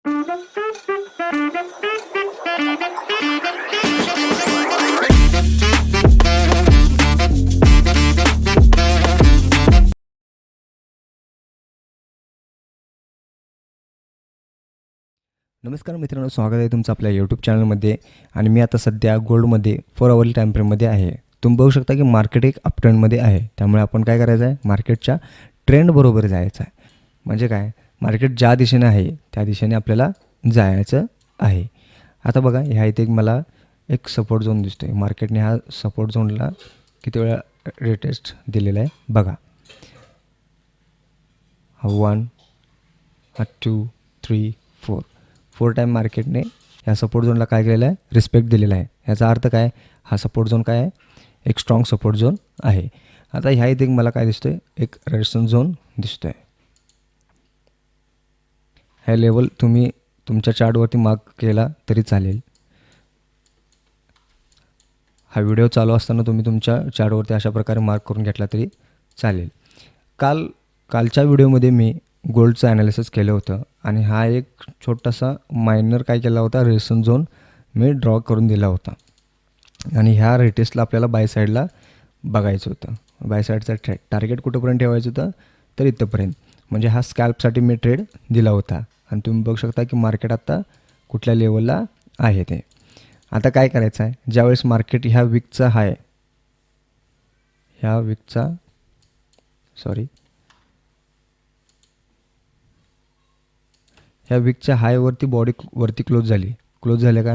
नमस्कार मित्रांनो, स्वागत आहे तुमचं आपल्या यूट्यूब चॅनलमध्ये. आणि मी आता सध्या गोल्डमध्ये 4 आवरली टाईम फ्रेममध्ये आहे. तुम्ही बघू शकता की मार्केट एक अप ट्रेंडमध्ये आहे. त्यामुळे आपण काय करायचं आहे, मार्केटच्या ट्रेंड बरोबर जायचं आहे. म्हणजे काय, मार्केट ज्या दिशेने आहे त्या दिशेने आपल्याला जायचं आहे. आता बघा, ह्या इथे मला एक सपोर्ट झोन दिसतो आहे. मार्केटने हा सपोर्ट झोनला किती वेळा रिटेस्ट दिलेला आहे बघा. हा 1, हा 2, 3, 4 टाईम मार्केटने ह्या सपोर्ट झोनला काय केलेलं आहे, रिस्पेक्ट दिलेला आहे. याचा अर्थ काय, हा सपोर्ट झोन काय आहे, एक स्ट्रॉंग सपोर्ट झोन आहे. आता ह्या इथे मला काय दिसतो आहे, एक रेजिस्टन्स झोन दिसतो आहे. ह्या लेवल तुम्ही तुमच्या चार्टवरती मार्क केला तरी चालेल. हा व्हिडिओ चालू असताना तुम्ही तुमच्या चार्टवरती अशा प्रकारे मार्क करून घेतला तरी चालेल. कालच्या व्हिडिओमध्ये मी गोल्डचं ॲनालिसिस केलं होतं आणि हा एक छोटासा मायनर काय केला होता, रेजिस्टन्स झोन मी ड्रॉ करून दिला होता. आणि ह्या रिटेस्टला आपल्याला बाय साईडला बघायचं होतं. बाय साईडचा टार्गेट कुठंपर्यंत ठेवायचं होतं, तर इथंपर्यंत. म्हणजे हा स्कॅल्पसाठी मी ट्रेड दिला होता. आणि तुम्ही बघू शकता की मार्केट आत्ता कुठल्या लेवलला आहे ते. आता काय करायचं आहे, ज्यावेळेस मार्केट ह्या वीकचा ह्या वीकच्या हायवरती बॉडी वरती क्लोज झाल्या.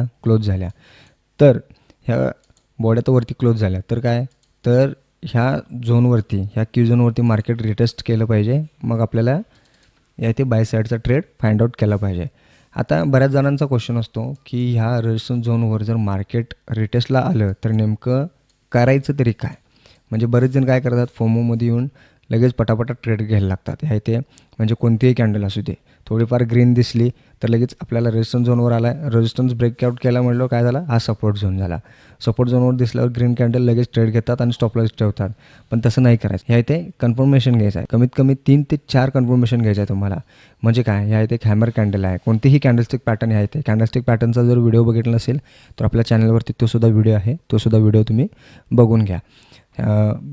तर ह्या बॉड्या तर वरती क्लोज झाल्या, तर काय, तर ह्या झोनवरती, ह्या क्यू झोनवरती मार्केट रिटेस्ट केलं पाहिजे. मग आपल्याला या इथे बाय साईडचा ट्रेड फाइंड आउट केला पाहिजे. आता बऱ्याच जणांचा क्वेश्चन असतो की ह्या रेजिस्टन्स झोनवर जर मार्केट रिटेस्टला आलं तर नेमकं करायचं तरी काय. म्हणजे बरेच जण काय करतात, फोमोमध्ये येऊन लगेच पटापटा ट्रेड घ्यायला लागतात. ह्या इथे म्हणजे कोणतीही कॅन्डल असू दे, थोडीफार ग्रीन दिसली तर लगेच आपल्याला रेजिस्टन्स झोनवर आला आहे, रेजिस्टन्स ब्रेकआउट केला म्हटलं काय झाला, हा सपोर्ट झोन झाला. सपोर्ट झोनवर दिसल्यावर ग्रीन कॅन्डल लगेच ट्रेड घेतात आणि स्टॉप लॉस ठेवतात. पण तसं नाही करायचं. ह्या इथे कन्फर्मेशन घ्यायचं आहे, कमीत कमी 3 ते 4 कन्फर्मेशन घ्यायचं आहे तुम्हाला. म्हणजे काय, ह्या इथे एक हॅमर कॅन्डल आहे, कोणतीही कॅन्डलस्टिक पॅटर्न ह्या इथे. कॅन्डलस्टिक पॅटर्नचा जर व्हिडिओ बघितला नसेल तर आपल्या चॅनलवरती तो सुद्धा व्हिडिओ तुम्ही बघून घ्या.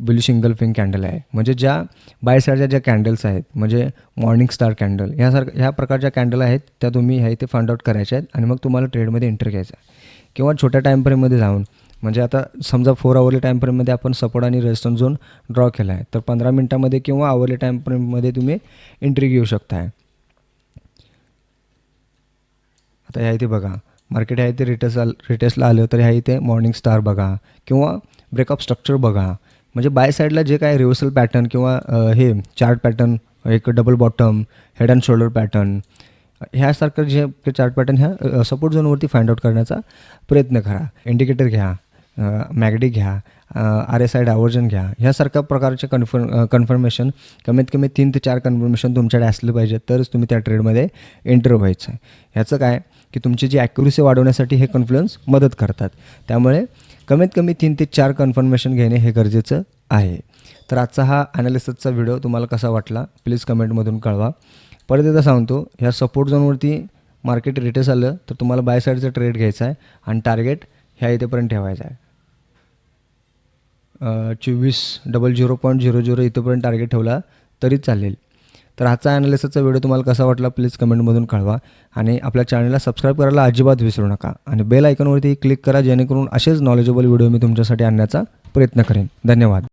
बुलिश इंगल्फिंग कॅन्डल आहे. म्हणजे ज्या बाय साईडच्या ज्या कॅन्डल्स आहेत, म्हणजे मॉर्निंग स्टार कॅन्डल, ह्या प्रकारच्या कॅन्डल आहेत त्या तुम्ही ह्या इथे फाइंड आउट करायच्या आहेत. आणि मग तुम्हाला ट्रेडमध्ये एंटर घ्यायचं आहे. किंवा छोट्या टाईम फ्रेममध्ये जाऊन, म्हणजे आता समजा 4 आवरली टाईम फ्रेममध्ये आपण सपोर्ट आणि रेजिस्टन्स झोन ड्रॉ केला आहे, तर 15 मिनटामध्ये किंवा आवरली टाईम फ्रेममध्ये तुम्ही एंट्री घेऊ शकताय. आता ह्या इथे बघा, मार्केट ह्या इथे रिटेस्टला आलं तर ह्या इथे मॉर्निंग स्टार बघा किंवा ब्रेकअप स्ट्रक्चर बघा. म्हणजे बाय साईडला जे काय रिव्हर्सल पॅटर्न किंवा हे चार्ट पॅटर्न, एक double bottom, head and shoulder pattern, ह्यासारखं जे चार्ट पॅटर्न ह्या सपोर्ट झोनवरती फाइंड आउट करण्याचा प्रयत्न करा. इंडिकेटर घ्या, मॅगडी घ्या, RSI डायव्हर्जन घ्या. ह्यासारख्या प्रकारचे कन्फर्मेशन कमीत कमी 3 ते 4 कन्फर्मेशन तुमच्याकडे असले पाहिजे, तरच तुम्ही त्या ट्रेडमध्ये एंटर व्हायचं आहे. ह्याचं काय की तुमची जी ॲक्युरेसी वाढवण्यासाठी हे कन्फ्लुएन्स मदत करतात. त्यामुळे कमीत कमी 3 ते 4 कन्फर्मेशन घेणे हे गरजेचं आहे. तर आजचा हा ॲनालिसिसचा व्हिडिओ तुम्हाला कसा वाटला प्लीज कमेंटमधून कळवा. परत एकदा सांगतो, ह्या सपोर्ट झोनवरती मार्केट रिटेस्ट आलं तर तुम्हाला बाय साईडचा ट्रेड घ्यायचा आहे आणि टार्गेट ह्या इथेपर्यंत ठेवायचा आहे. 24,00.00 इथंपर्यंत टार्गेट ठेवला तरी चालेल. तर आजचा ॲनालिसिसचा व्हिडिओ तुम्हाला कसा वाटला प्लीज कमेंटमधून कळवा. आणि आपल्या चॅनलला सबस्क्राईब करायला अजिबात विसरू नका. आणि बेल आयकॉनवरती क्लिक करा, जेणेकरून असेच नॉलेजेबल व्हिडिओ मी तुमच्यासाठी आणण्याचा प्रयत्न करेन. धन्यवाद.